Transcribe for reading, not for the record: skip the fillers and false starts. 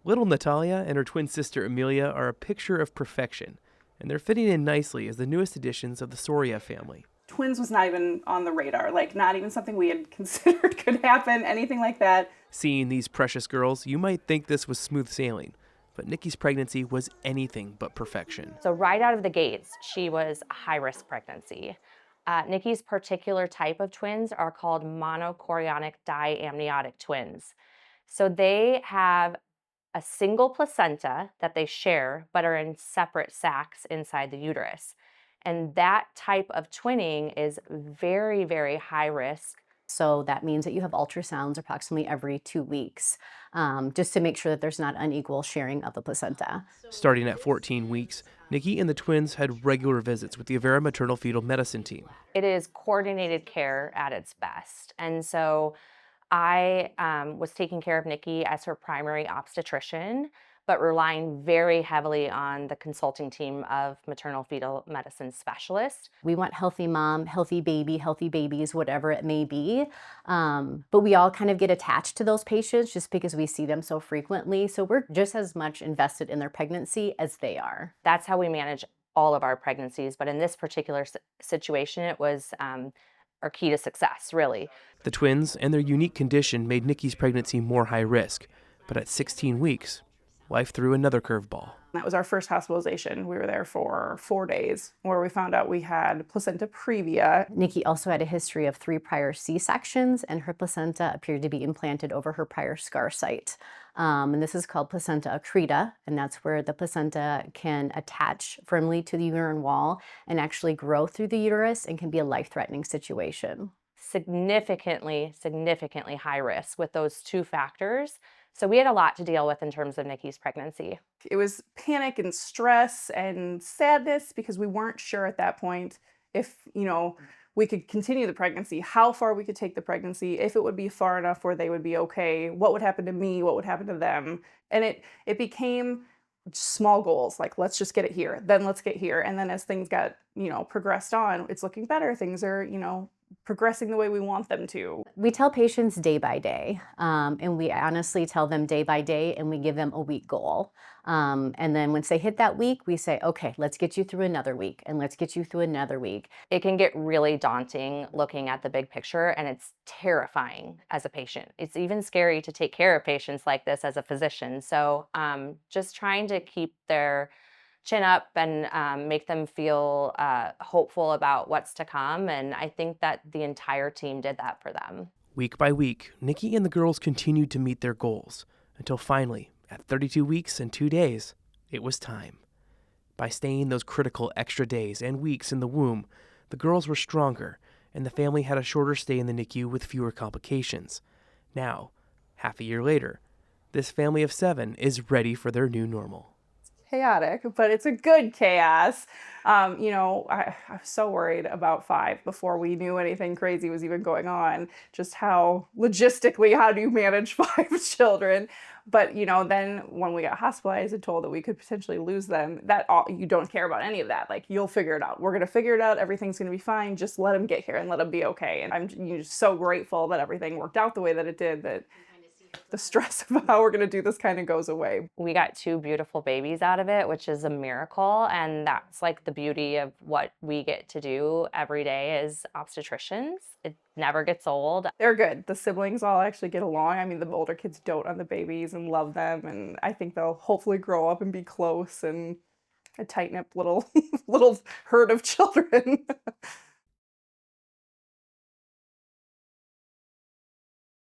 Little Natalia and her twin sister Amelia are a picture of perfection, and they're fitting in nicely as the newest additions of the Soria family. Twins was not even on the radar, like not even something we had considered could happen, anything like that. Seeing these precious girls, you might think this was smooth sailing, but Nikki's pregnancy was anything but perfection. So right out of the gates, she was a high-risk pregnancy. Nikki's particular type of twins are called monochorionic diamniotic twins. So they have a single placenta that they share, but are in separate sacs inside the uterus. And that type of twinning is very, very high risk. So that means that you have ultrasounds approximately every 2 weeks, just to make sure that there's not unequal sharing of the placenta. Starting at 14 weeks, Nikki and the twins had regular visits with the Avera maternal fetal medicine team. It is coordinated care at its best. And so I was taking care of Nikki as her primary obstetrician, but relying very heavily on the consulting team of maternal fetal medicine specialists. We want healthy mom, healthy baby, healthy babies, whatever it may be. But we all kind of get attached to those patients just because we see them so frequently. So we're just as much invested in their pregnancy as they are. That's how we manage all of our pregnancies. But in this particular situation, it was our key to success, really. The twins and their unique condition made Nikki's pregnancy more high risk, but at 16 weeks, life threw another curveball. That was our first hospitalization. We were there for 4 days where we found out we had placenta previa. Nikki also had a history of 3 prior C-sections, and her placenta appeared to be implanted over her prior scar site. And this is called placenta accreta, and that's where the placenta can attach firmly to the uterine wall and actually grow through the uterus and can be a life-threatening situation. Significantly high risk with those two factors. So we had a lot to deal with in terms of Nikki's pregnancy. It was panic and stress and sadness because we weren't sure at that point if, we could continue the pregnancy, how far we could take the pregnancy, if it would be far enough where they would be okay, what would happen to me, what would happen to them. And it became small goals, like let's just get it here, then let's get here. And then as things got, progressed on, it's looking better. Things are, progressing the way we want them to. We tell patients day by day, and we honestly tell them day by day, and we give them a week goal. And then once they hit that week, we say, okay, let's get you through another week, and let's get you through another week. It can get really daunting looking at the big picture, and it's terrifying as a patient. It's even scary to take care of patients like this as a physician. So just trying to keep their chin up and make them feel hopeful about what's to come. And I think that the entire team did that for them. Week by week, Nikki and the girls continued to meet their goals until finally, at 32 weeks and 2 days, it was time. By staying those critical extra days and weeks in the womb, the girls were stronger and the family had a shorter stay in the NICU with fewer complications. Now, half a year later, this family of 7 is ready for their new normal. Chaotic, but it's a good chaos. I was so worried about 5 before we knew anything crazy was even going on, just how logistically, how do you manage 5 children? But, then when we got hospitalized and told that we could potentially lose them, you don't care about any of that. Like, you'll figure it out. We're going to figure it out. Everything's going to be fine. Just let them get here and let them be okay. And I'm just so grateful that everything worked out the way that it did, that the stress of how we're going to do this kind of goes away. We got 2 beautiful babies out of it, which is a miracle. And that's like the beauty of what we get to do every day as obstetricians. It never gets old. They're good. The siblings all actually get along. I mean, the older kids dote on the babies and love them. And I think they'll hopefully grow up and be close and a tight-knit little herd of children.